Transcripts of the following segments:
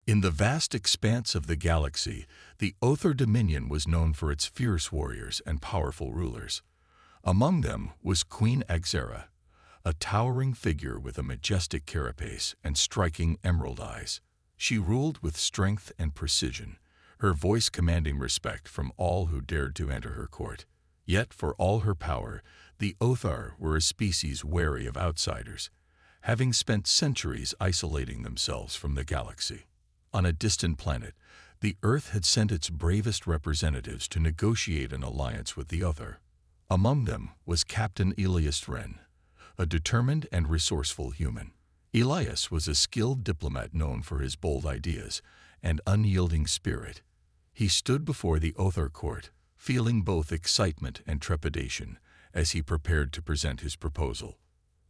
In the vast expanse of the galaxy, the Othar Dominion was known for its fierce warriors and powerful rulers. Among them was Queen Axera, a towering figure with a majestic carapace and striking emerald eyes. She ruled with strength and precision, her voice commanding respect from all who dared to enter her court. Yet, for all her power, the Othar were a species wary of outsiders, having spent centuries isolating themselves from the galaxy. On a distant planet, the Earth had sent its bravest representatives to negotiate an alliance with the Othar. Among them was Captain Elias Wren, a determined and resourceful human. Elias was a skilled diplomat known for his bold ideas and unyielding spirit. He stood before the Othar court, feeling both excitement and trepidation as he prepared to present his proposal.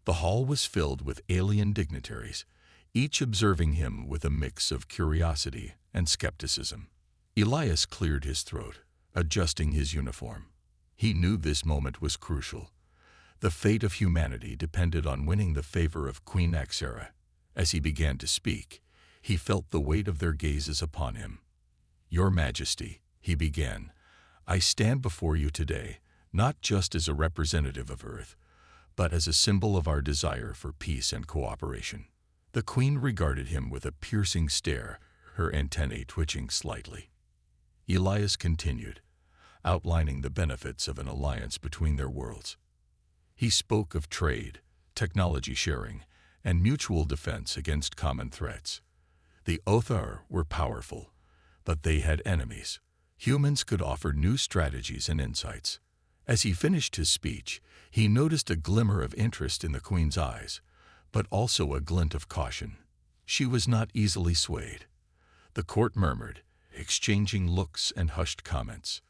The hall was filled with alien dignitaries, each observing him with a mix of curiosity and skepticism. Elias cleared his throat, adjusting his uniform. He knew this moment was crucial. The fate of humanity depended on winning the favor of Queen Axera. As he began to speak, he felt the weight of their gazes upon him. "Your Majesty," he began, "I stand before you today, not just as a representative of Earth, but as a symbol of our desire for peace and cooperation." The Queen regarded him with a piercing stare, her antennae twitching slightly. Elias continued, outlining the benefits of an alliance between their worlds. He spoke of trade, technology sharing, and mutual defense against common threats. The Othar were powerful, but they had enemies. Humans could offer new strategies and insights. As he finished his speech, he noticed a glimmer of interest in the Queen's eyes, but also a glint of caution. She was not easily swayed. The court murmured, exchanging looks and hushed comments.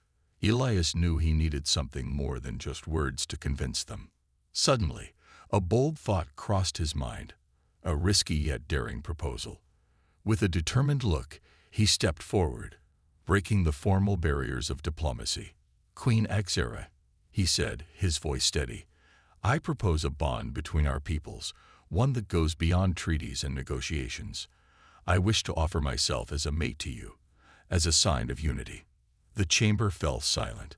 Elias knew he needed something more than just words to convince them. Suddenly, a bold thought crossed his mind, a risky yet daring proposal. With a determined look, he stepped forward, breaking the formal barriers of diplomacy. "Queen Axera," he said, his voice steady, "I propose a bond between our peoples, one that goes beyond treaties and negotiations. I wish to offer myself as a mate to you, as a sign of unity." The chamber fell silent.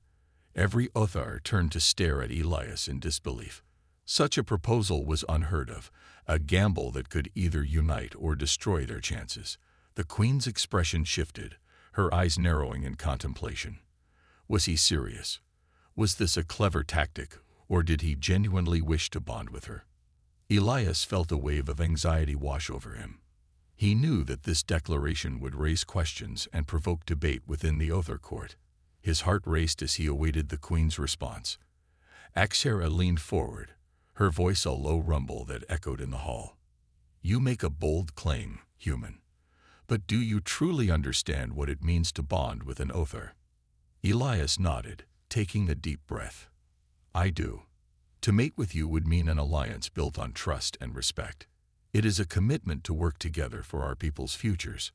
Every Othar turned to stare at Elias in disbelief. Such a proposal was unheard of, a gamble that could either unite or destroy their chances. The Queen's expression shifted, her eyes narrowing in contemplation. Was he serious? Was this a clever tactic, or did he genuinely wish to bond with her? Elias felt a wave of anxiety wash over him. He knew that this declaration would raise questions and provoke debate within the Othar court. His heart raced as he awaited the Queen's response. Axera leaned forward, her voice a low rumble that echoed in the hall. "You make a bold claim, human. But do you truly understand what it means to bond with an Othar?" Elias nodded, taking a deep breath. "I do. To mate with you would mean an alliance built on trust and respect. It is a commitment to work together for our people's futures.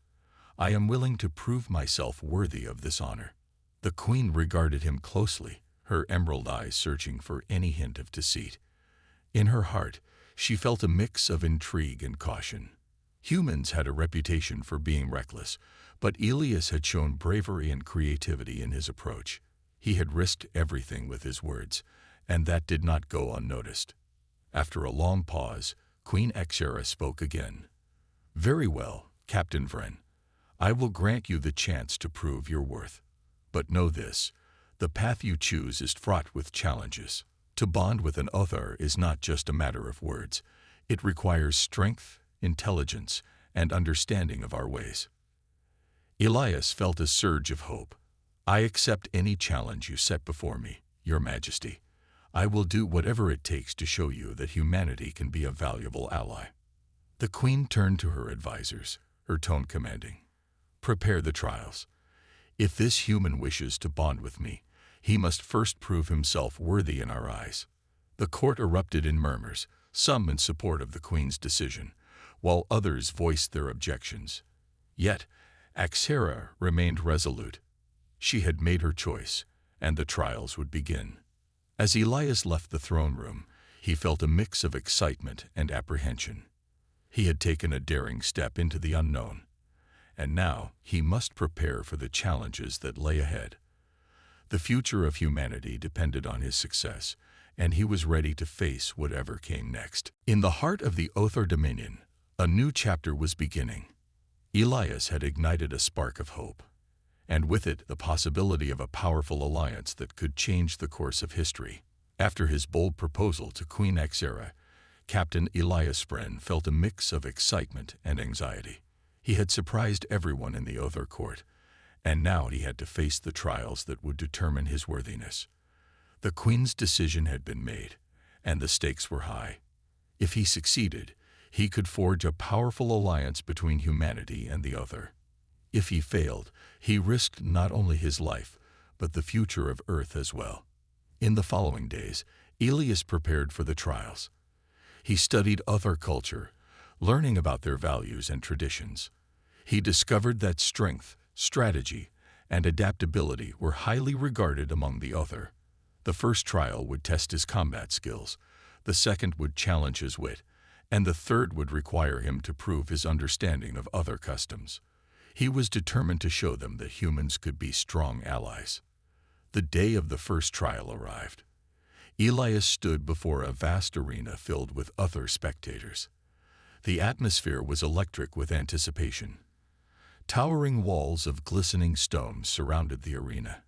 I am willing to prove myself worthy of this honor." The Queen regarded him closely, her emerald eyes searching for any hint of deceit. In her heart, she felt a mix of intrigue and caution. Humans had a reputation for being reckless, but Elias had shown bravery and creativity in his approach. He had risked everything with his words, and that did not go unnoticed. After a long pause, Queen Axera spoke again. "Very well, Captain Wren. I will grant you the chance to prove your worth. But know this, the path you choose is fraught with challenges. To bond with an Othar is not just a matter of words. It requires strength, intelligence, and understanding of our ways." Elias felt a surge of hope. "I accept any challenge you set before me, Your Majesty. I will do whatever it takes to show you that humanity can be a valuable ally." The Queen turned to her advisors, her tone commanding. "Prepare the trials. If this human wishes to bond with me, he must first prove himself worthy in our eyes." The court erupted in murmurs, some in support of the Queen's decision, while others voiced their objections. Yet, Axera remained resolute. She had made her choice, and the trials would begin. As Elias left the throne room, he felt a mix of excitement and apprehension. He had taken a daring step into the unknown, and now he must prepare for the challenges that lay ahead. The future of humanity depended on his success, and he was ready to face whatever came next. In the heart of the Other Dominion, a new chapter was beginning. Elias had ignited a spark of hope, and with it the possibility of a powerful alliance that could change the course of history. After his bold proposal to Queen Exera, Captain Elias Spren felt a mix of excitement and anxiety. He had surprised everyone in the Other court, and now he had to face the trials that would determine his worthiness. The Queen's decision had been made, and the stakes were high. If he succeeded, he could forge a powerful alliance between humanity and the Other. If he failed, he risked not only his life, but the future of Earth as well. In the following days, Elias prepared for the trials. He studied Other culture, learning about their values and traditions. He discovered that strength, strategy, and adaptability were highly regarded among the Other. The first trial would test his combat skills, the second would challenge his wit, and the third would require him to prove his understanding of Other customs. He was determined to show them that humans could be strong allies. The day of the first trial arrived. Elias stood before a vast arena filled with Other spectators. The atmosphere was electric with anticipation. Towering walls of glistening stone surrounded the arena,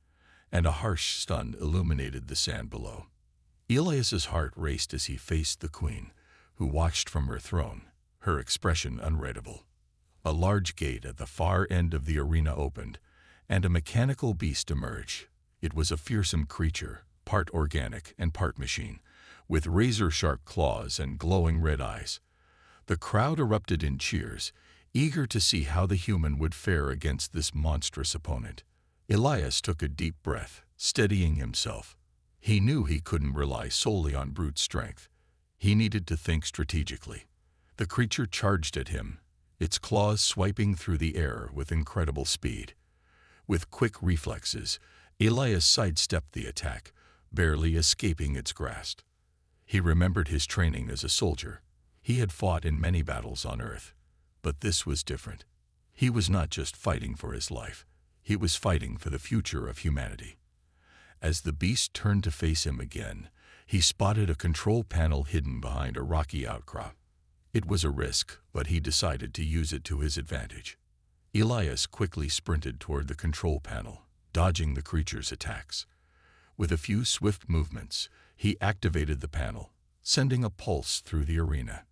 and a harsh sun illuminated the sand below. Elias's heart raced as he faced the Queen, who watched from her throne, her expression unreadable. A large gate at the far end of the arena opened, and a mechanical beast emerged. It was a fearsome creature, part organic and part machine, with razor-sharp claws and glowing red eyes. The crowd erupted in cheers, eager to see how the human would fare against this monstrous opponent. Elias took a deep breath, steadying himself. He knew he couldn't rely solely on brute strength. He needed to think strategically. The creature charged at him, its claws swiping through the air with incredible speed. With quick reflexes, Elias sidestepped the attack, barely escaping its grasp. He remembered his training as a soldier. He had fought in many battles on Earth, but this was different. He was not just fighting for his life, he was fighting for the future of humanity. As the beast turned to face him again, he spotted a control panel hidden behind a rocky outcrop. It was a risk, but he decided to use it to his advantage. Elias quickly sprinted toward the control panel, dodging the creature's attacks. With a few swift movements, he activated the panel, sending a pulse through the arena.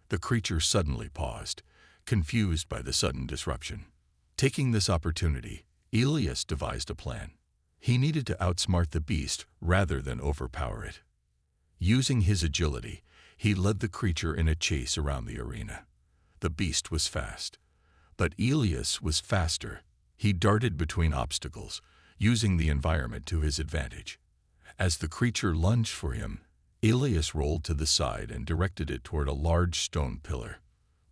The creature suddenly paused, confused by the sudden disruption. Taking this opportunity, Elias devised a plan. He needed to outsmart the beast rather than overpower it. Using his agility, he led the creature in a chase around the arena. The beast was fast, but Elias was faster. He darted between obstacles, using the environment to his advantage. As the creature lunged for him, Elias rolled to the side and directed it toward a large stone pillar.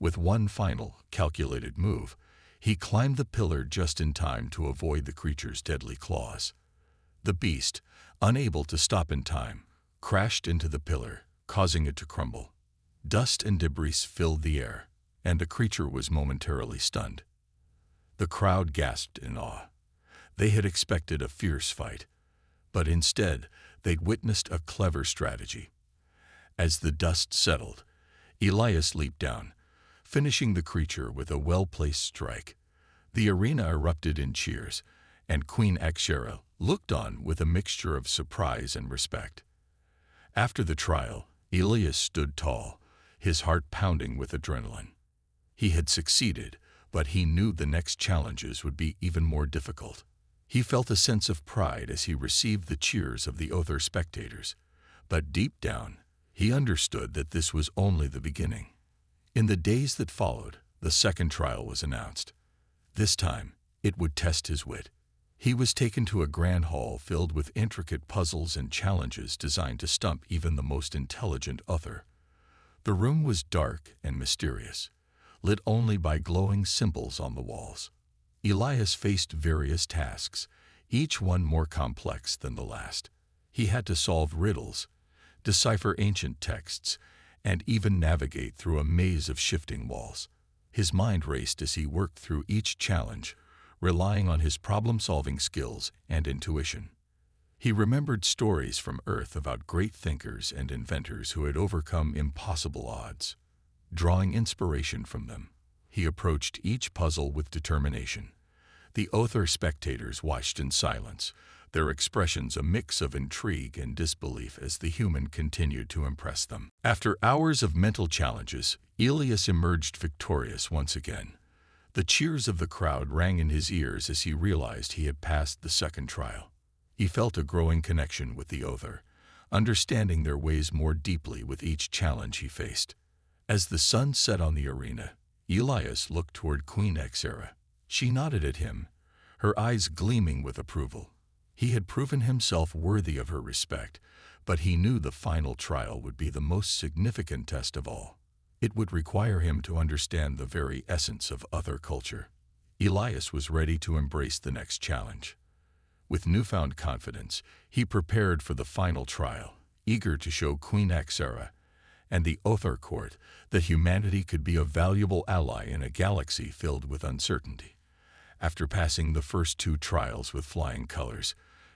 With one final, calculated move, he climbed the pillar just in time to avoid the creature's deadly claws. The beast, unable to stop in time, crashed into the pillar, causing it to crumble. Dust and debris filled the air, and the creature was momentarily stunned. The crowd gasped in awe. They had expected a fierce fight, but instead they'd witnessed a clever strategy. As the dust settled, Elias leaped down, finishing the creature with a well-placed strike. The arena erupted in cheers, and Queen Exera looked on with a mixture of surprise and respect. After the trial, Elias stood tall, his heart pounding with adrenaline. He had succeeded, but he knew the next challenges would be even more difficult. He felt a sense of pride as he received the cheers of the other spectators, but deep down, he understood that this was only the beginning. In the days that followed, the second trial was announced. This time, it would test his wit. He was taken to a grand hall filled with intricate puzzles and challenges designed to stump even the most intelligent other. The room was dark and mysterious, lit only by glowing symbols on the walls. Elias faced various tasks, each one more complex than the last. He had to solve riddles, decipher ancient texts, and even navigate through a maze of shifting walls. His mind raced as he worked through each challenge, relying on his problem-solving skills and intuition. He remembered stories from Earth about great thinkers and inventors who had overcome impossible odds. Drawing inspiration from them, he approached each puzzle with determination. The other spectators watched in silence, their expressions a mix of intrigue and disbelief as the human continued to impress them. After hours of mental challenges, Elias emerged victorious once again. The cheers of the crowd rang in his ears as he realized he had passed the second trial. He felt a growing connection with the other, understanding their ways more deeply with each challenge he faced. As the sun set on the arena, Elias looked toward Queen Exera. She nodded at him, her eyes gleaming with approval. He had proven himself worthy of her respect, but he knew the final trial would be the most significant test of all. It would require him to understand the very essence of other culture. Elias was ready to embrace the next challenge. With newfound confidence, he prepared for the final trial, eager to show Queen Exera and the Other Court that humanity could be a valuable ally in a galaxy filled with uncertainty. After passing the first two trials with flying colors,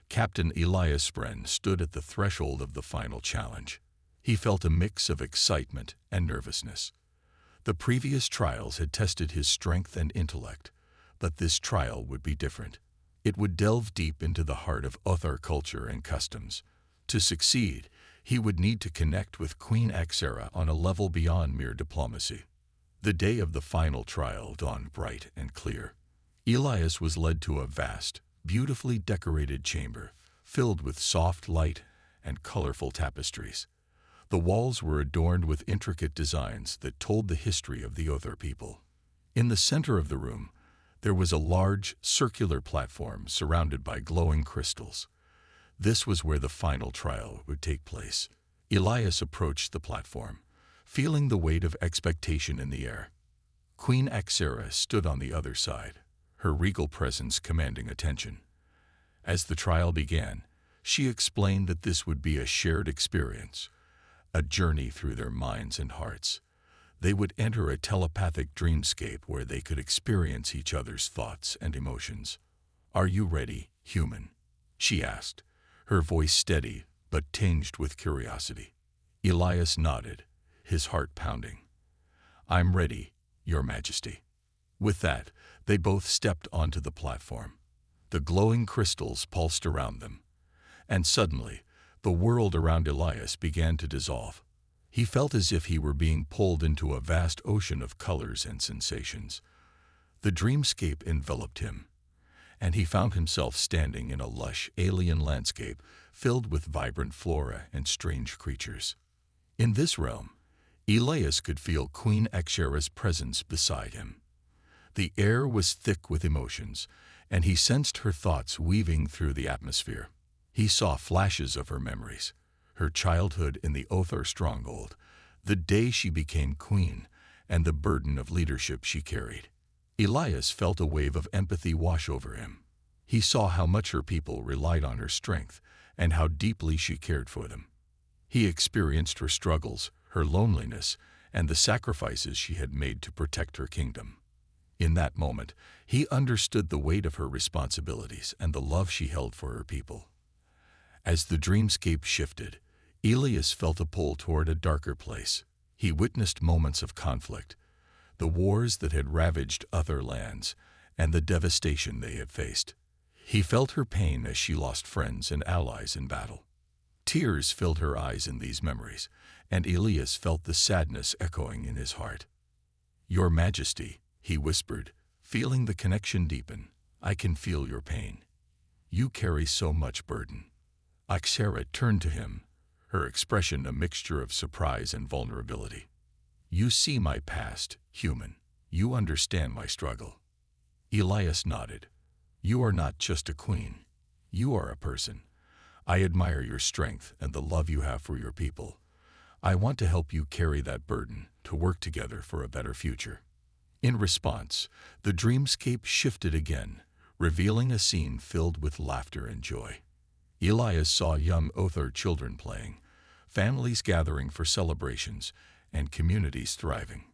Captain Elias Spren stood at the threshold of the final challenge. He felt a mix of excitement and nervousness. The previous trials had tested his strength and intellect, but this trial would be different. It would delve deep into the heart of Other culture and customs. To succeed, he would need to connect with Queen Exera on a level beyond mere diplomacy. The day of the final trial dawned bright and clear. Elias was led to a vast, beautifully decorated chamber, filled with soft light and colorful tapestries. The walls were adorned with intricate designs that told the history of the Other people. In the center of the room, there was a large, circular platform surrounded by glowing crystals. This was where the final trial would take place. Elias approached the platform, feeling the weight of expectation in the air. Queen Exera stood on the other side, her regal presence commanding attention. As the trial began, she explained that this would be a shared experience, a journey through their minds and hearts. They would enter a telepathic dreamscape where they could experience each other's thoughts and emotions. "Are you ready, human?" she asked, her voice steady but tinged with curiosity. Elias nodded, his heart pounding. "I'm ready, Your Majesty." With that, they both stepped onto the platform. The glowing crystals pulsed around them, and suddenly, the world around Elias began to dissolve. He felt as if he were being pulled into a vast ocean of colors and sensations. The dreamscape enveloped him, and he found himself standing in a lush, alien landscape filled with vibrant flora and strange creatures. In this realm, Elias could feel Queen Exera's presence beside him. The air was thick with emotions, and he sensed her thoughts weaving through the atmosphere. He saw flashes of her memories, her childhood in the Other stronghold, the day she became queen, and the burden of leadership she carried. Elias felt a wave of empathy wash over him. He saw how much her people relied on her strength and how deeply she cared for them. He experienced her struggles, her loneliness, and the sacrifices she had made to protect her kingdom. In that moment, he understood the weight of her responsibilities and the love she held for her people. As the dreamscape shifted, Elias felt a pull toward a darker place. He witnessed moments of conflict, the wars that had ravaged other lands, and the devastation they had faced. He felt her pain as she lost friends and allies in battle. Tears filled her eyes in these memories, and Elias felt the sadness echoing in his heart. "Your Majesty," he whispered, feeling the connection deepen, "I can feel your pain. You carry so much burden." Exera turned to him, her expression a mixture of surprise and vulnerability. "You see my past, human. You understand my struggle." Elias nodded. "You are not just a queen. You are a person. I admire your strength and the love you have for your people. I want to help you carry that burden, to work together for a better future." In response, the dreamscape shifted again, revealing a scene filled with laughter and joy. Elias saw young Other children playing, families gathering for celebrations, and communities thriving.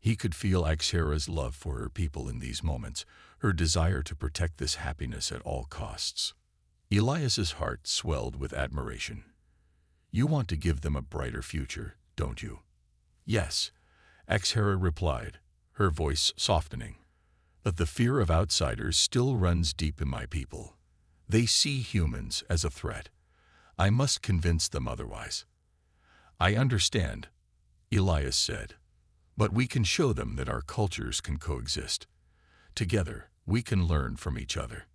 He could feel Axhera's love for her people in these moments, her desire to protect this happiness at all costs. Elias's heart swelled with admiration. "You want to give them a brighter future, don't you?" "Yes," Axhera replied, her voice softening. "But the fear of outsiders still runs deep in my people. They see humans as a threat. I must convince them otherwise." "I understand," Elias said. "But we can show them that our cultures can coexist. Together, we can learn from each other."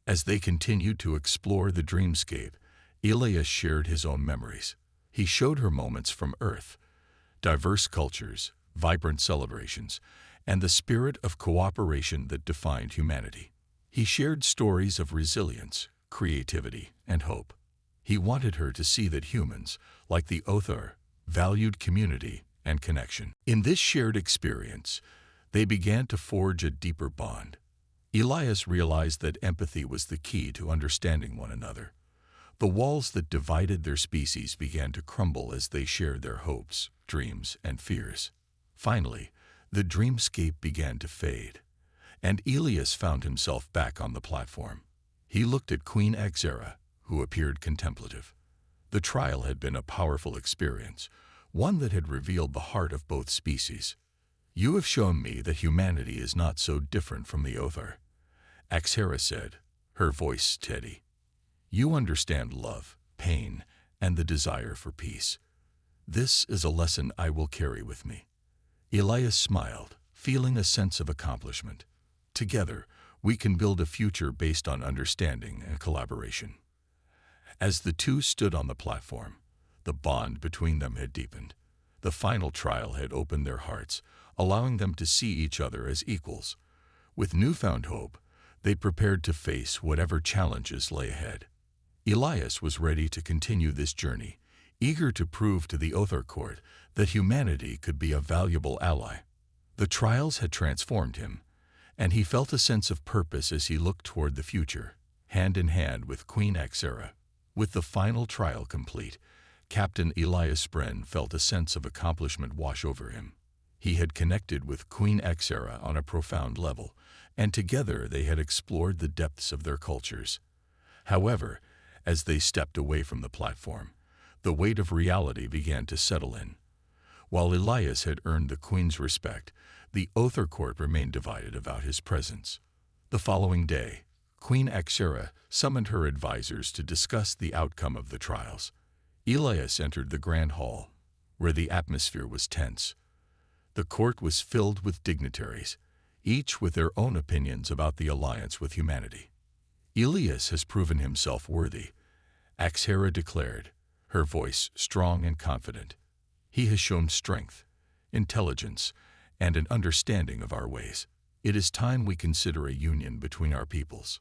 As they continued to explore the dreamscape, Elias shared his own memories. He showed her moments from Earth, diverse cultures, vibrant celebrations, and the spirit of cooperation that defined humanity. He shared stories of resilience, creativity, and hope. He wanted her to see that humans, like the Othar, valued community and connection. In this shared experience, they began to forge a deeper bond. Elias realized that empathy was the key to understanding one another. The walls that divided their species began to crumble as they shared their hopes, dreams, and fears. Finally, the dreamscape began to fade, and Elias found himself back on the platform. He looked at Queen Axhera, who appeared contemplative. The trial had been a powerful experience, one that had revealed the heart of both species. "You have shown me that humanity is not so different from the Othar," Axhera said, her voice steady. "You understand love, pain, and the desire for peace. This is a lesson I will carry with me." Elias smiled, feeling a sense of accomplishment. "Together, we can build a future based on understanding and collaboration." As the two stood on the platform, the bond between them had deepened. The final trial had opened their hearts, allowing them to see each other as equals. With newfound hope, they prepared to face whatever challenges lay ahead. Elias was ready to continue this journey, eager to prove to the Othar court that humanity could be a valuable ally. The trials had transformed him, and he felt a sense of purpose as he looked toward the future, hand in hand with Queen Axhera. With the final trial complete, Captain Elias Bren felt a sense of accomplishment wash over him. He had connected with Queen Axhera on a profound level, and together they had explored the depths of their cultures. However, as they stepped away from the platform, the weight of reality began to settle in. While Elias had earned the Queen's respect, the Othar court remained divided about his presence. The following day, Queen Axhera summoned her advisors to discuss the outcome of the trials. Elias entered the grand hall, where the atmosphere was tense. The court was filled with dignitaries, each with their own opinions about the alliance with humanity. "Elias has proven himself worthy," Axhera declared, her voice strong and confident. "He has shown strength, intelligence, and an understanding of our ways. It is time we consider a union between our peoples."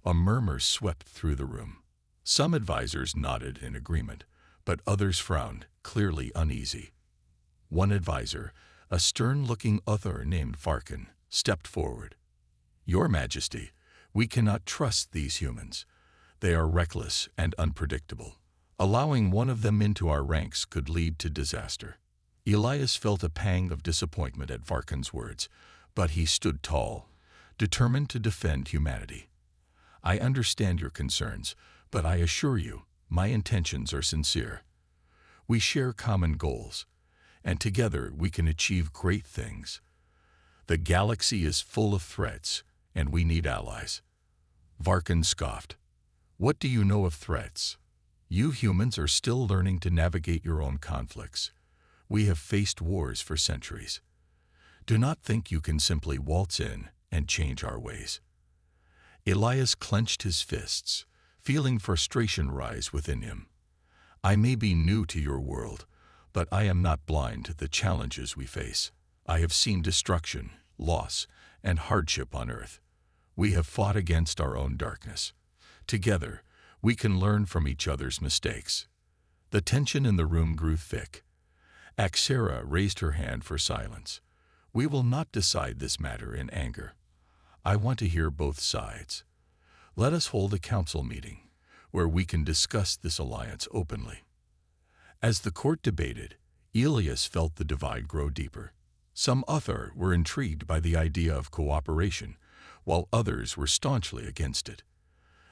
A murmur swept through the room. Some advisors nodded in agreement, but others frowned, clearly uneasy. One advisor, a stern-looking Othar named Varkan, stepped forward. "Your Majesty, we cannot trust these humans. They are reckless and unpredictable. Allowing one of them into our ranks could lead to disaster." Elias felt a pang of disappointment at Varkan's words, but he stood tall, determined to defend humanity. "I understand your concerns, but I assure you, my intentions are sincere. We share common goals, and together we can achieve great things. The galaxy is full of threats, and we need allies." Varkan scoffed. "What do you know of threats? You humans are still learning to navigate your own conflicts. We have faced wars for centuries. Do not think you can simply waltz in and change our ways." Elias clenched his fists, feeling frustration rise within him. "I may be new to your world, but I am not blind to the challenges we face. I have seen destruction, loss, and hardship on Earth. We have fought against our own darkness. Together, we can learn from each other's mistakes." The tension in the room grew thick. Axhera raised her hand for silence. "We will not decide this matter in anger. I want to hear both sides. Let us hold a council meeting, where we can discuss this alliance openly." As the court debated, Elias felt the divide grow deeper. Some Othar were intrigued by the idea of cooperation, while others were staunchly against it.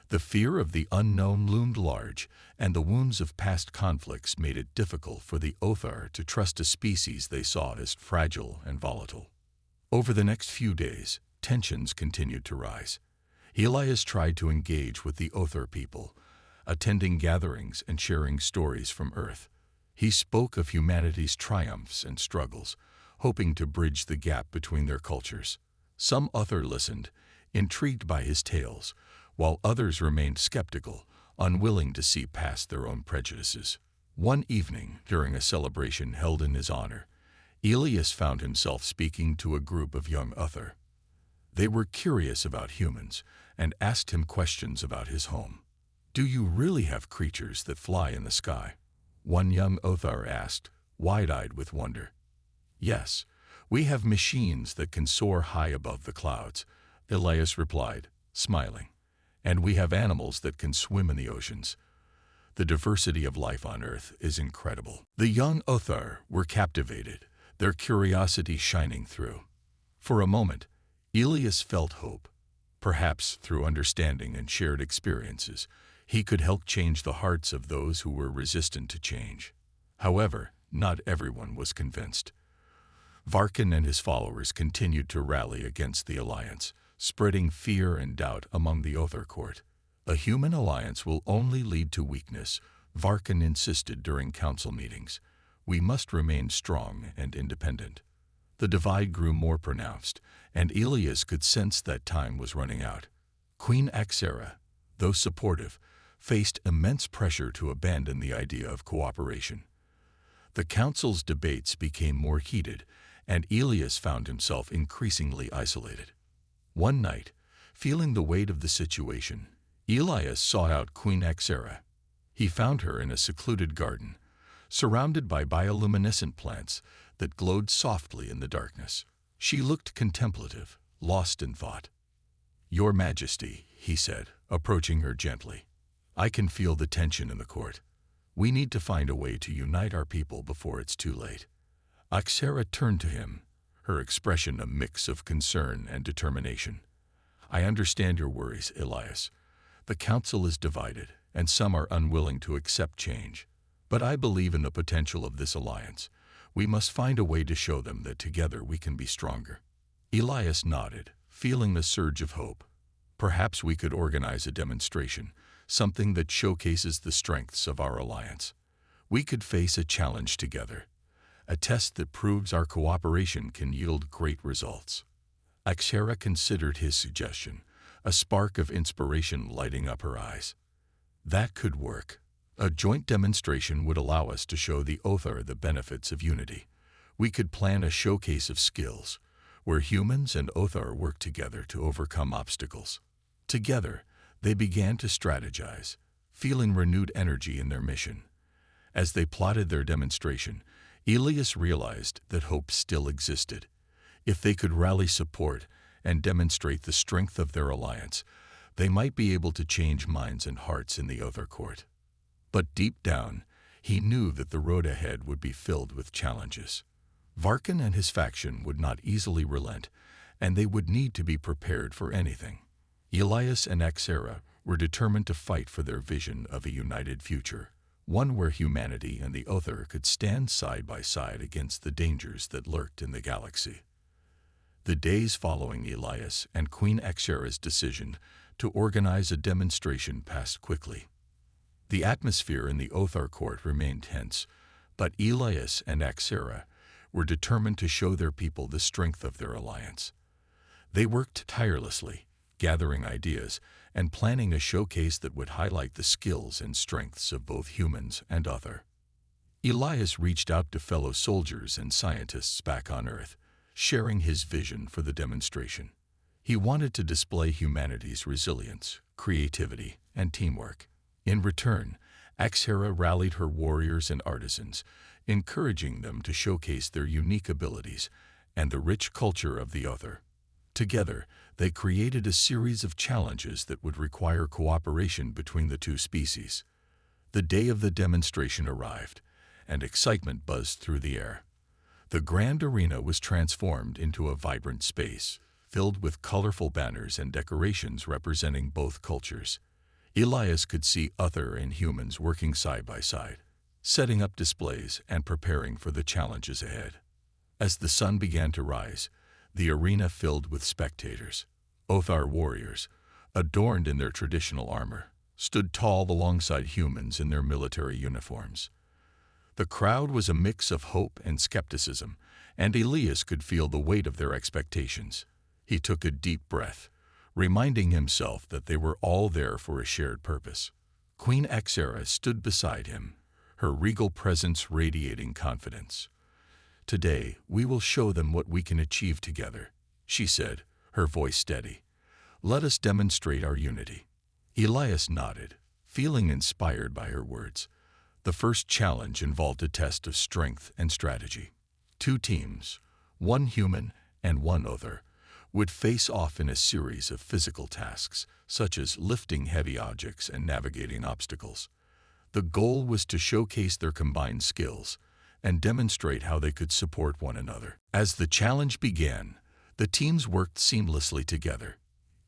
The fear of the unknown loomed large, and the wounds of past conflicts made it difficult for the Othar to trust a species they saw as fragile and volatile. Over the next few days, tensions continued to rise. Elias tried to engage with the Othar people, attending gatherings and sharing stories from Earth. He spoke of humanity's triumphs and struggles, hoping to bridge the gap between their cultures. Some Othar listened, intrigued by his tales, while others remained skeptical, unwilling to see past their own prejudices. One evening, during a celebration held in his honor, Elias found himself speaking to a group of young Othar. They were curious about humans and asked him questions about his home. "Do you really have creatures that fly in the sky?" one young Othar asked, wide-eyed with wonder. "Yes, we have machines that can soar high above the clouds," Elias replied, smiling. "And we have animals that can swim in the oceans. The diversity of life on Earth is incredible." The young Othar were captivated, their curiosity shining through. For a moment, Elias felt hope. Perhaps through understanding and shared experiences, he could help change the hearts of those who were resistant to change. However, not everyone was convinced. Varkan and his followers continued to rally against the alliance, spreading fear and doubt among the Othar court. "A human alliance will only lead to weakness," Varkan insisted during council meetings. "We must remain strong and independent." The divide grew more pronounced, and Elias could sense that time was running out. Queen Axera, though supportive, faced immense pressure to abandon the idea of cooperation. The council's debates became more heated, and Elias found himself increasingly isolated. One night, feeling the weight of the situation, Elias sought out Queen Axera. He found her in a secluded garden, surrounded by bioluminescent plants that glowed softly in the darkness. She looked contemplative, lost in thought. "Your Majesty," he said, approaching her gently, "I can feel the tension in the court. We need to find a way to unite our people before it's too late." Axera turned to him, her expression a mix of concern and determination. "I understand your worries, Elias. The council is divided, and some are unwilling to accept change. But I believe in the potential of this alliance. We must find a way to show them that together we can be stronger." Elias nodded, feeling the surge of hope. "Perhaps we could organize a demonstration, something that showcases the strengths of our alliance. We could face a challenge together, a test that proves our cooperation can yield great results." Axera considered his suggestion, a spark of inspiration lighting up her eyes. "That could work. A joint demonstration would allow us to show the Othar the benefits of unity. We could plan a showcase of skills, where humans and Othar work together to overcome obstacles." Together, they began to strategize, feeling renewed energy in their mission. As they plotted their demonstration, Elias realized that hope still existed. If they could rally support and demonstrate the strength of their alliance, they might be able to change minds and hearts in the Othar court. But deep down, he knew that the road ahead would be filled with challenges. Varkan and his faction would not easily relent, and they would need to be prepared for anything. Elias and Axera were determined to fight for their vision of a united future, one where humanity and the Othar could stand side by side against the dangers that lurked in the galaxy. The days following Elias and Queen Axera's decision to organize a demonstration passed quickly. The atmosphere in the Othar court remained tense, but Elias and Axera were determined to show their people the strength of their alliance. They worked tirelessly, gathering ideas and planning a showcase that would highlight the skills and strengths of both humans and Othar. Elias reached out to fellow soldiers and scientists back on Earth, sharing his vision for the demonstration. He wanted to display humanity's resilience, creativity, and teamwork. In return, Axera rallied her warriors and artisans, encouraging them to showcase their unique abilities and the rich culture of the Othar. Together, they created a series of challenges that would require cooperation between the two species. The day of the demonstration arrived, and excitement buzzed through the air. The grand arena was transformed into a vibrant space, filled with colorful banners and decorations representing both cultures. Elias could see other and humans working side by side, setting up displays and preparing for the challenges ahead. As the sun began to rise, the arena filled with spectators. Othar warriors, adorned in their traditional armor, stood tall alongside humans in their military uniforms. The crowd was a mix of hope and skepticism, and Elias could feel the weight of their expectations. He took a deep breath, reminding himself that they were all there for a shared purpose. Queen Exera stood beside him, her regal presence radiating confidence. "Today, we will show them what we can achieve together," she said, her voice steady. "Let us demonstrate our unity." Elias nodded, feeling inspired by her words. The first challenge involved a test of strength and strategy. Two teams, one human and one other, would face off in a series of physical tasks, such as lifting heavy objects and navigating obstacles. The goal was to showcase their combined skills and demonstrate how they could support one another. As the challenge began, the teams worked seamlessly together.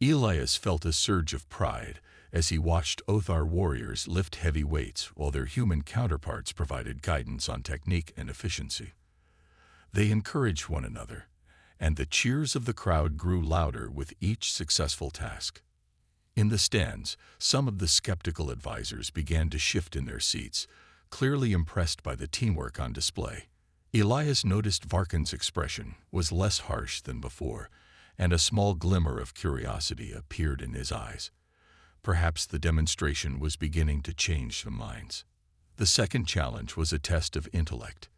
Elias felt a surge of pride as he watched Othar warriors lift heavy weights while their human counterparts provided guidance on technique and efficiency. They encouraged one another, and the cheers of the crowd grew louder with each successful task. In the stands, some of the skeptical advisors began to shift in their seats, clearly impressed by the teamwork on display. Elias noticed Varkan's expression was less harsh than before, and a small glimmer of curiosity appeared in his eyes. Perhaps the demonstration was beginning to change some minds. The second challenge was a test of intellect.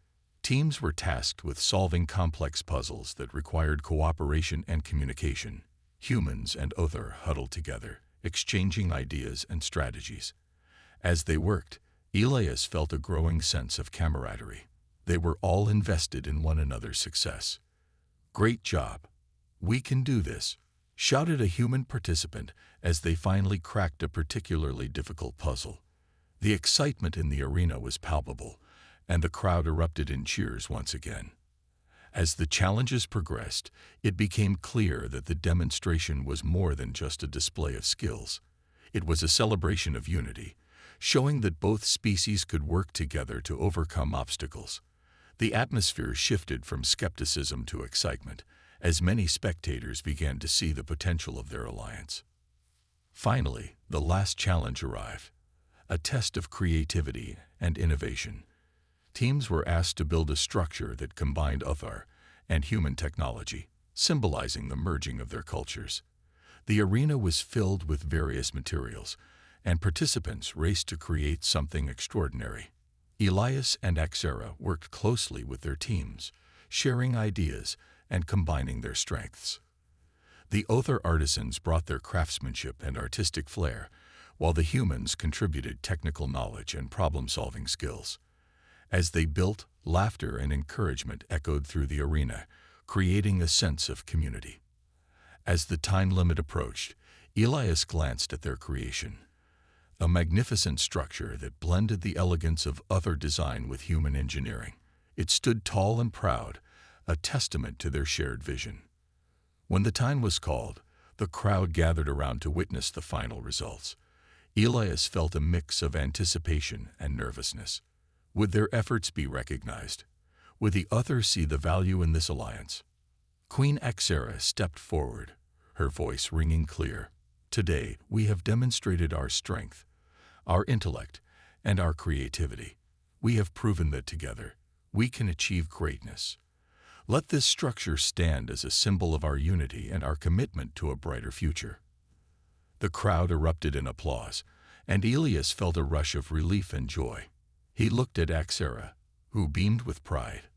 Teams were tasked with solving complex puzzles that required cooperation and communication. Humans and Othar huddled together, exchanging ideas and strategies. As they worked, Elias felt a growing sense of camaraderie. They were all invested in one another's success. "Great job! We can do this!" shouted a human participant as they finally cracked a particularly difficult puzzle. The excitement in the arena was palpable, and the crowd erupted in cheers once again. As the challenges progressed, it became clear that the demonstration was more than just a display of skills. It was a celebration of unity, showing that both species could work together to overcome obstacles. The atmosphere shifted from skepticism to excitement, as many spectators began to see the potential of their alliance. Finally, the last challenge arrived, a test of creativity and innovation. Teams were asked to build a structure that combined Othar and human technology, symbolizing the merging of their cultures. The arena was filled with various materials, and participants raced to create something extraordinary. Elias and Exera worked closely with their teams, sharing ideas and combining their strengths. The Othar artisans brought their craftsmanship and artistic flair, while the humans contributed technical knowledge and problem-solving skills. As they built, laughter and encouragement echoed through the arena, creating a sense of community. As the time limit approached, Elias glanced at their creation, a magnificent structure that blended the elegance of Othar design with human engineering. It stood tall and proud, a testament to their shared vision. When the time was called, the crowd gathered around to witness the final results. Elias felt a mix of anticipation and nervousness. Would their efforts be recognized? Would the others see the value in this alliance? Queen Exera stepped forward, her voice ringing clear. "Today, we have demonstrated our strength, our intellect, and our creativity. We have proven that together, we can achieve greatness. Let this structure stand as a symbol of our unity and our commitment to a brighter future." The crowd erupted in applause, and Elias felt a rush of relief and joy. He looked at Exera, who beamed with pride.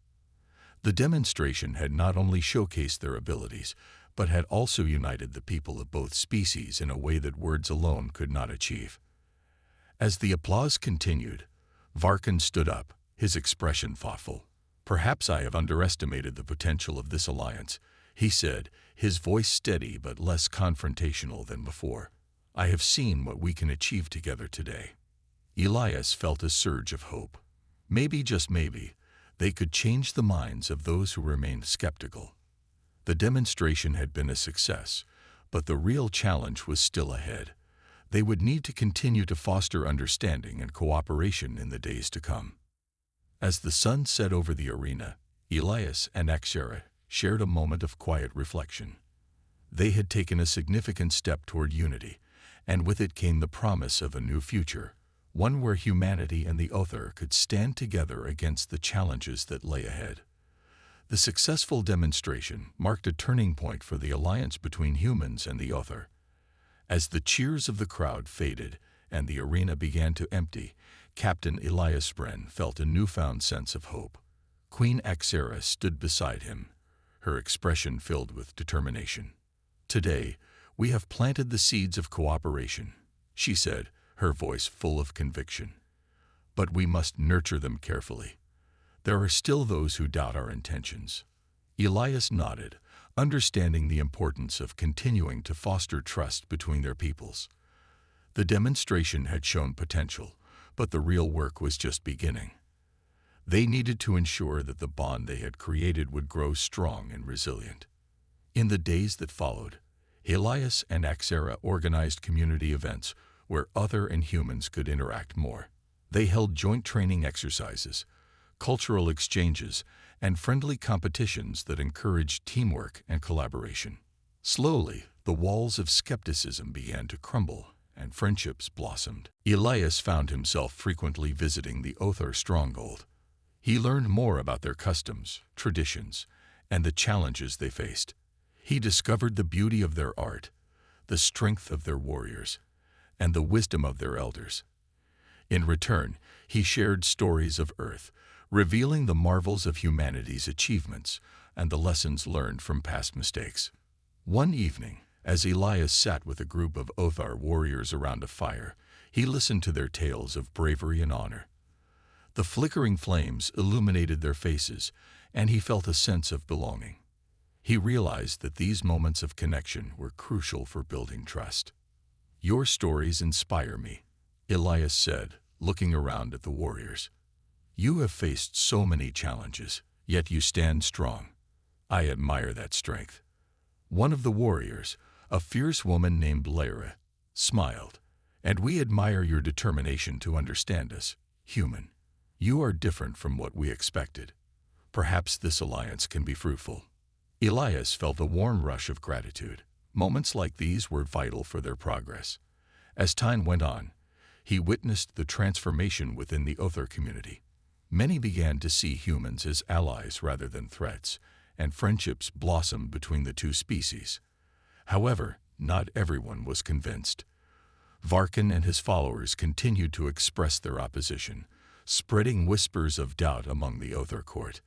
The demonstration had not only showcased their abilities, but had also united the people of both species in a way that words alone could not achieve. As the applause continued, Varkan stood up, his expression thoughtful. "Perhaps I have underestimated the potential of this alliance," he said, his voice steady but less confrontational than before. "I have seen what we can achieve together today." Elias felt a surge of hope. Maybe, just maybe, They could change the minds of those who remained skeptical. The demonstration had been a success, but the real challenge was still ahead. They would need to continue to foster understanding and cooperation in the days to come. As the sun set over the arena, Elias and HFY shared a moment of quiet reflection. They had taken a significant step toward unity, and with it came the promise of a new future, one where humanity and the Other could stand together against the challenges that lay ahead. The successful demonstration marked a turning point for the alliance between humans and the Other. As the cheers of the crowd faded and the arena began to empty, Captain Elias Bren felt a newfound sense of hope. Queen HFY stood beside him, her expression filled with determination. "Today, we have planted the seeds of cooperation," she said, her voice full of conviction. "But we must nurture them carefully. There are still those who doubt our intentions." Elias nodded, understanding the importance of continuing to foster trust between their peoples. The demonstration had shown potential, but the real work was just beginning. They needed to ensure that the bond they had created would grow strong and resilient. In the days that followed, Elias and HFY organized community events where Other and humans could interact more. They held joint training exercises, cultural exchanges, and friendly competitions that encouraged teamwork and collaboration. Slowly, the walls of skepticism began to crumble, and friendships blossomed. Elias found himself frequently visiting the Other stronghold. He learned more about their customs, traditions, and the challenges they faced. He discovered the beauty of their art, the strength of their warriors, and the wisdom of their elders. In return, he shared stories of Earth, revealing the marvels of humanity's achievements and the lessons learned from past mistakes. One evening, as Elias sat with a group of Other warriors around a fire, he listened to their tales of bravery and honor. The flickering flames illuminated their faces, and he felt a sense of belonging. He realized that these moments of connection were crucial for building trust. "Your stories inspire me," Elias said, looking around at the warriors. "You have faced so many challenges, yet you stand strong. I admire that strength." One of the warriors, a fierce woman named Plea, smiled. "And we admire your determination to understand us, human. You are different from what we expected. Perhaps this alliance can be fruitful." Elias felt a warm rush of gratitude. Moments like these were vital for their progress. As time went on, he witnessed the transformation within the Other community. Many began to see humans as allies rather than threats, and friendships blossomed between the two species. However, not everyone was convinced. Varkin and his followers continued to express their opposition, spreading whispers of doubt among the Other court.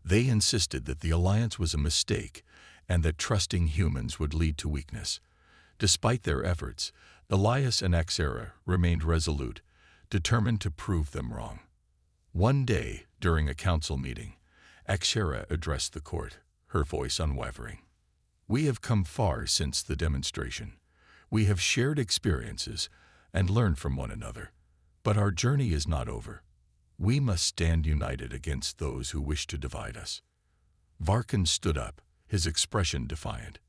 They insisted that the alliance was a mistake and that trusting humans would lead to weakness. Despite their efforts, Elias and HFY remained resolute, determined to prove them wrong. One day, during a council meeting, HFY addressed the court, her voice unwavering. "We have come far since the demonstration. We have shared experiences and learned from one another. But our journey is not over. We must stand united against those who wish to divide us." Varkin stood up, his expression defiant.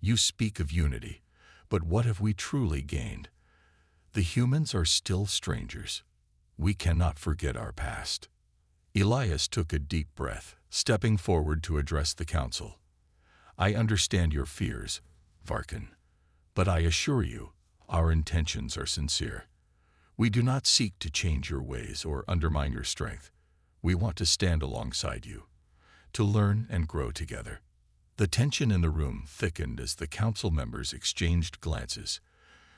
"You speak of unity, but what have we truly gained? The humans are still strangers. We cannot forget our past." Elias took a deep breath, stepping forward to address the council. "I understand your fears, Varkin, but I assure you, our intentions are sincere. We do not seek to change your ways or undermine your strength. We want to stand alongside you, to learn and grow together." The tension in the room thickened as the council members exchanged glances.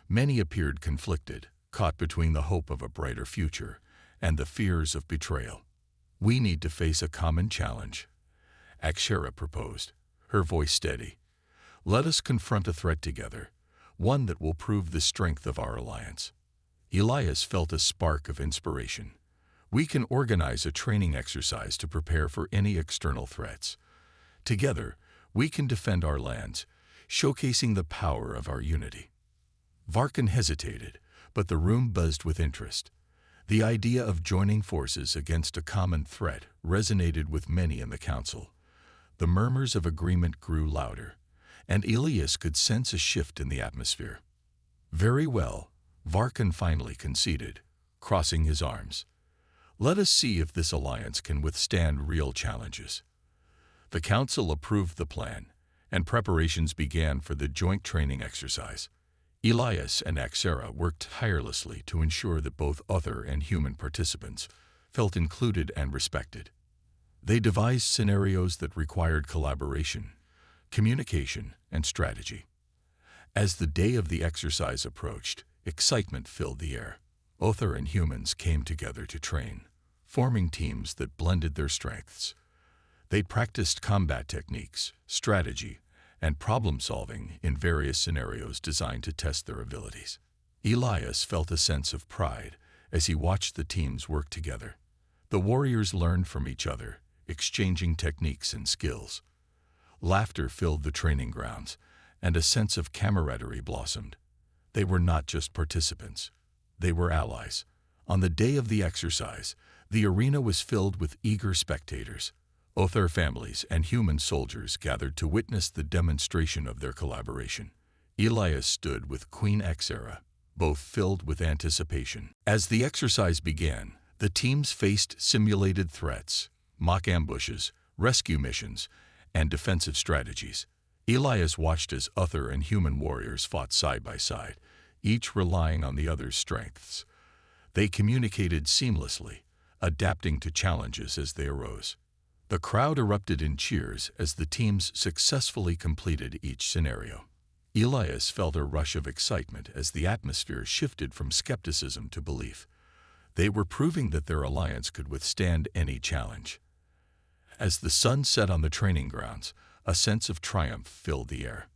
Many appeared conflicted, caught between the hope of a brighter future and the fears of betrayal. "We need to face a common challenge," HFY proposed, her voice steady. "Let us confront a threat together, one that will prove the strength of our alliance." Elias felt a spark of inspiration. "We can organize a training exercise to prepare for any external threats. Together, we can defend our lands, showcasing the power of our unity." Varkin hesitated, but the room buzzed with interest. The idea of joining forces against a common threat resonated with many in the council. The murmurs of agreement grew louder, and Elias could sense a shift in the atmosphere. "Very well," Varkan finally conceded, crossing his arms. "Let us see if this alliance can withstand real challenges." The council approved the plan, and preparations began for the joint training exercise. Elias and Axera worked tirelessly to ensure that both other and human participants felt included and respected. They devised scenarios that required collaboration, communication, and strategy. As the day of the exercise approached, excitement filled the air. Other and humans came together to train, forming teams that blended their strengths. They practiced combat techniques, strategy, and problem-solving in various scenarios designed to test their abilities. Elias felt a sense of pride as he watched the teams work together. The warriors learned from each other, exchanging techniques and skills. Laughter filled the training grounds, and a sense of camaraderie blossomed. They were not just participants. They were allies. On the day of the exercise, the arena was filled with eager spectators. Other families and human soldiers gathered to witness the demonstration of their collaboration. Elias stood with Queen Axera, both filled with anticipation. As the exercise began, the teams faced simulated threats, mock ambushes, rescue missions, and defensive strategies. Elias watched as other and human warriors fought side by side, each relying on the other's strengths. They communicated seamlessly, adapting to challenges as they arose. The crowd erupted in cheers as the teams successfully completed each scenario. Elias felt a rush of excitement as the atmosphere shifted from skepticism to belief. They were proving that their alliance could withstand any challenge. As the sun set on the training grounds, a sense of triumph filled the air.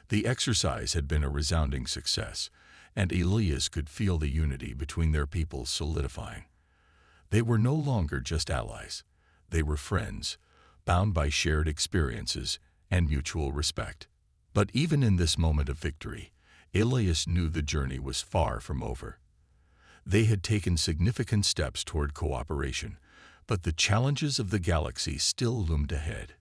The exercise had been a resounding success, and Elias could feel the unity between their peoples solidifying. They were no longer just allies. They were friends, bound by shared experiences and mutual respect. But even in this moment of victory, Elias knew the journey was far from over. They had taken significant steps toward cooperation, but the challenges of the galaxy still loomed ahead.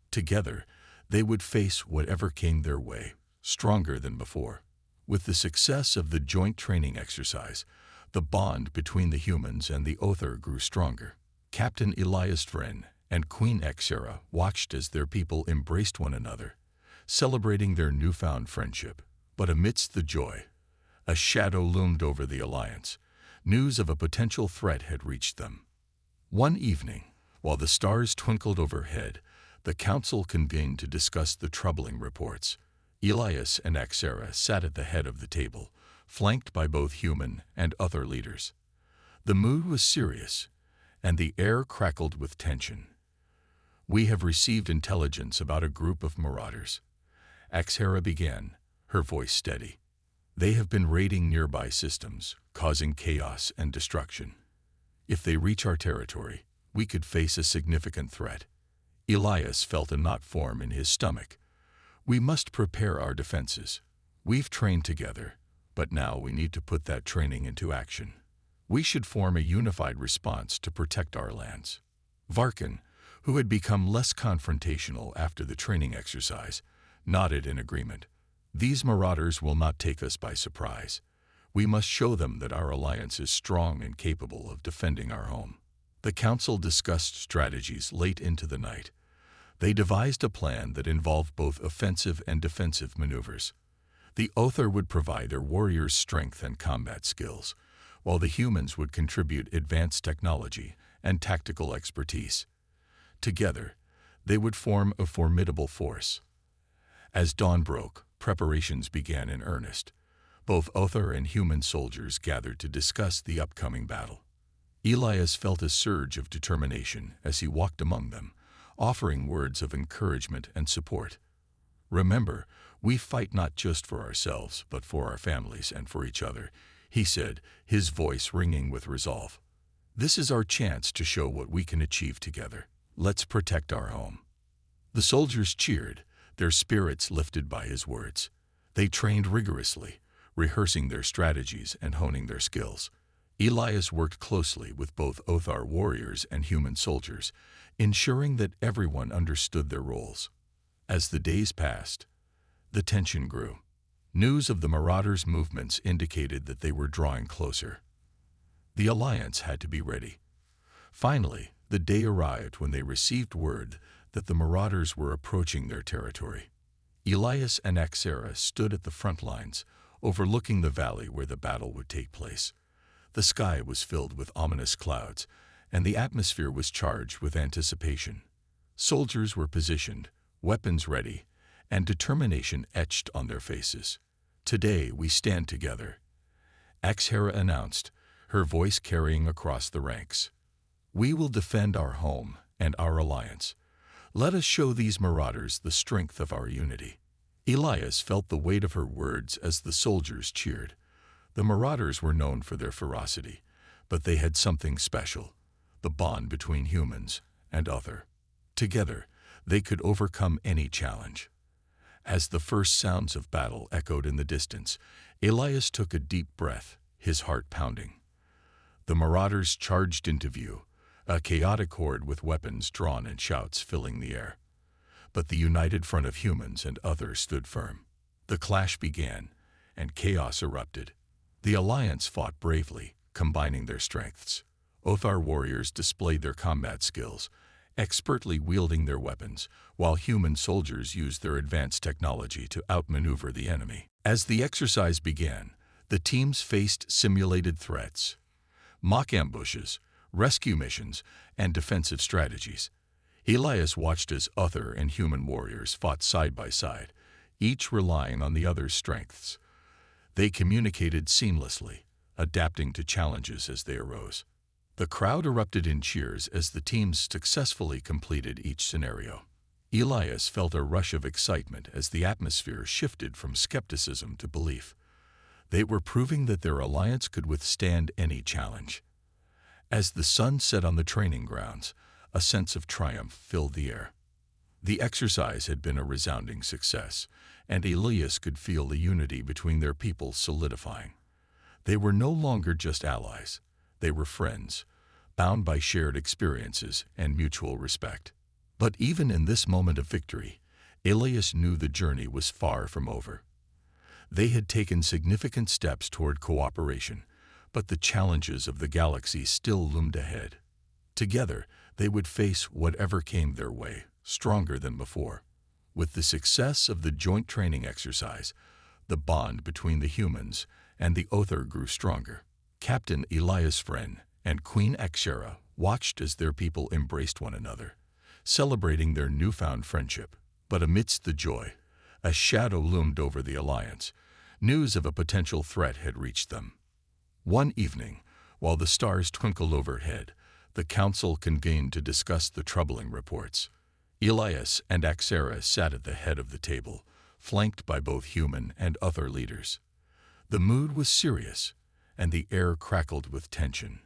Together, they would face whatever came their way, stronger than before. With the success of the joint training exercise, the bond between the humans and the Other grew stronger. Captain Elias Vren and Queen Axera watched as their people embraced one another, celebrating their newfound friendship. But amidst the joy, a shadow loomed over the alliance. News of a potential threat had reached them. One evening, while the stars twinkled overhead, the council convened to discuss the troubling reports. Elias and Axera sat at the head of the table, flanked by both human and other leaders. The mood was serious, and the air crackled with tension. "We have received intelligence about a group of marauders," Axera began, her voice steady. "They have been raiding nearby systems, causing chaos and destruction. If they reach our territory, we could face a significant threat." Elias felt a knot form in his stomach. "We must prepare our defenses. We've trained together, but now we need to put that training into action. We should form a unified response to protect our lands." Varkan, who had become less confrontational after the training exercise, nodded in agreement. "These marauders will not take us by surprise. We must show them that our alliance is strong and capable of defending our home." The council discussed strategies late into the night. They devised a plan that involved both offensive and defensive maneuvers. The Other would provide their warriors' strength and combat skills, while the humans would contribute advanced technology and tactical expertise. Together, they would form a formidable force. As dawn broke, preparations began in earnest. Both Other and human soldiers gathered to discuss the upcoming battle. Elias felt a surge of determination as he walked among them, offering words of encouragement and support. "Remember, we fight not just for ourselves, but for our families and for each other," he said, his voice ringing with resolve. "This is our chance to show what we can achieve together. Let's protect our home." The soldiers cheered, their spirits lifted by his words. They trained rigorously, rehearsing their strategies and honing their skills. Elias worked closely with both Othar warriors and human soldiers, ensuring that everyone understood their roles. As the days passed, the tension grew. News of the Marauders' movements indicated that they were drawing closer. The Alliance had to be ready. Finally, the day arrived when they received word that the Marauders were approaching their territory. Elias and Axera stood at the front lines, overlooking the valley where the battle would take place. The sky was filled with ominous clouds, and the atmosphere was charged with anticipation. Soldiers were positioned, weapons ready, and determination etched on their faces. "Today we stand together," Axera announced, her voice carrying across the ranks. "We will defend our home and our alliance. Let us show these marauders the strength of our unity." Elias felt the weight of her words as the soldiers cheered. The marauders were known for their ferocity, but they had something special: the bond between humans and other. Together, they could overcome any challenge. As the first sounds of battle echoed in the distance, Elias took a deep breath, his heart pounding. The marauders charged into view, a chaotic horde with weapons drawn and shouts filling the air. But the united front of humans and others stood firm. The clash began, and chaos erupted. The Alliance fought bravely, combining their strengths. Othar warriors displayed their combat skills, expertly wielding their weapons, while human soldiers used their advanced technology to outmaneuver the enemy. As the exercise began, the teams faced simulated threats, mock ambushes, rescue missions, and defensive strategies. Elias watched as other and human warriors fought side by side, each relying on the other's strengths. They communicated seamlessly, adapting to challenges as they arose. The crowd erupted in cheers as the teams successfully completed each scenario. Elias felt a rush of excitement as the atmosphere shifted from skepticism to belief. They were proving that their alliance could withstand any challenge. As the sun set on the training grounds, a sense of triumph filled the air. The exercise had been a resounding success, and Elias could feel the unity between their people solidifying. They were no longer just allies. They were friends, bound by shared experiences and mutual respect. But even in this moment of victory, Elias knew the journey was far from over. They had taken significant steps toward cooperation, but the challenges of the galaxy still loomed ahead. Together, they would face whatever came their way, stronger than before. With the success of the joint training exercise, the bond between the humans and the Othar grew stronger. Captain Elias' friend and Queen Axera watched as their people embraced one another, celebrating their newfound friendship. But amidst the joy, a shadow loomed over the alliance. News of a potential threat had reached them. One evening, while the stars twinkled overhead, the council convened to discuss the troubling reports. Elias and Axera sat at the head of the table, flanked by both human and other leaders. The mood was serious, and the air crackled with tension.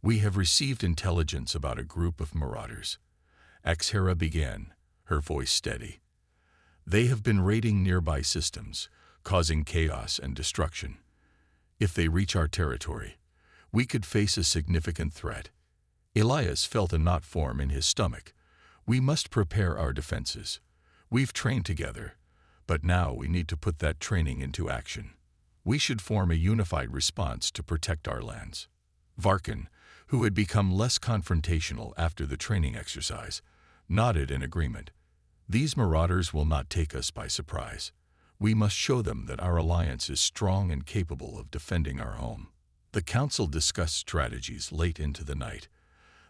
"We have received intelligence about a group of marauders," Axera began, her voice steady. "They have been raiding nearby systems, causing chaos and destruction. If they reach our territory, we could face a significant threat." Elias felt a knot form in his stomach. "We must prepare our defenses. We've trained together, but now we need to put that training into action. We should form a unified response to protect our lands." Varkin, who had become less confrontational after the training exercise, nodded in agreement. "These marauders will not take us by surprise. We must show them that our alliance is strong and capable of defending our home." The council discussed strategies late into the night.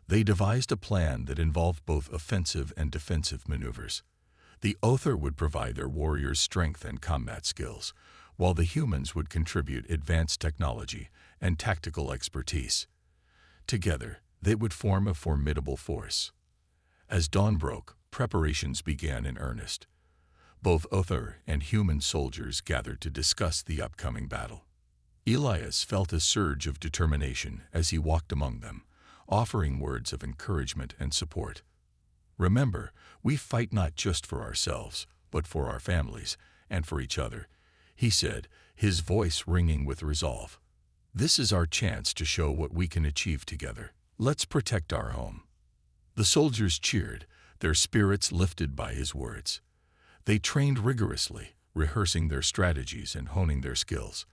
They devised a plan that involved both offensive and defensive maneuvers. The Othar would provide their warriors strength and combat skills, while the humans would contribute advanced technology and tactical expertise. Together, they would form a formidable force. As dawn broke, preparations began in earnest. Both Othar and human soldiers gathered to discuss the upcoming battle. Elias felt a surge of determination as he walked among them, offering words of encouragement and support. "Remember, we fight not just for ourselves, but for our families and for each other," he said, his voice ringing with resolve. This is our chance to show what we can achieve together. Let's protect our home." The soldiers cheered, their spirits lifted by his words. They trained rigorously, rehearsing their strategies and honing their skills.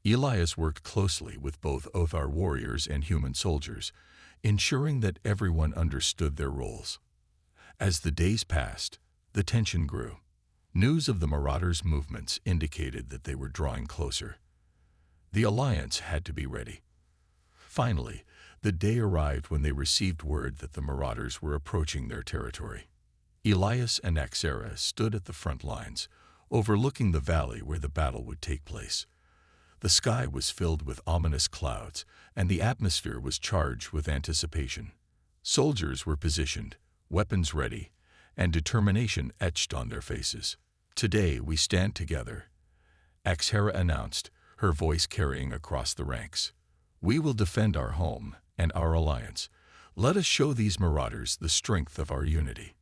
Elias worked closely with both Othar warriors and human soldiers, ensuring that everyone understood their roles. As the days passed, the tension grew. News of the Marauders' movements indicated that they were drawing closer. The Alliance had to be ready. Finally, the day arrived when they received word that the Marauders were approaching their territory. Elias and Axera stood at the front lines, overlooking the valley where the battle would take place. The sky was filled with ominous clouds, and the atmosphere was charged with anticipation. Soldiers were positioned, weapons ready, and determination etched on their faces. "Today we stand together," Axera announced, her voice carrying across the ranks. "We will defend our home and our alliance. Let us show these marauders the strength of our unity."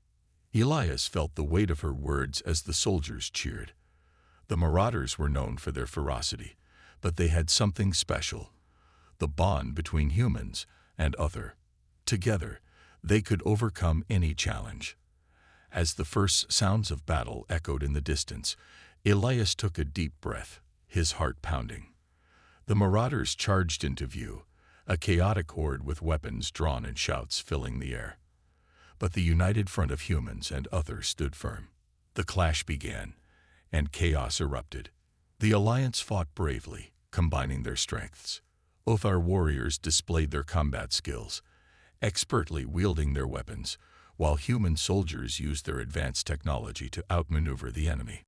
Elias felt the weight of her words as the soldiers cheered. The marauders were known for their ferocity, but they had something special: the bond between humans and other. Together, they could overcome any challenge. As the first sounds of battle echoed in the distance, Elias took a deep breath, his heart pounding. The marauders charged into view, a chaotic horde with weapons drawn and shouts filling the air. But the united front of humans and others stood firm. The clash began, and chaos erupted. The Alliance fought bravely, combining their strengths. Othar warriors displayed their combat skills, expertly wielding their weapons, while human soldiers used their advanced technology to outmaneuver the enemy.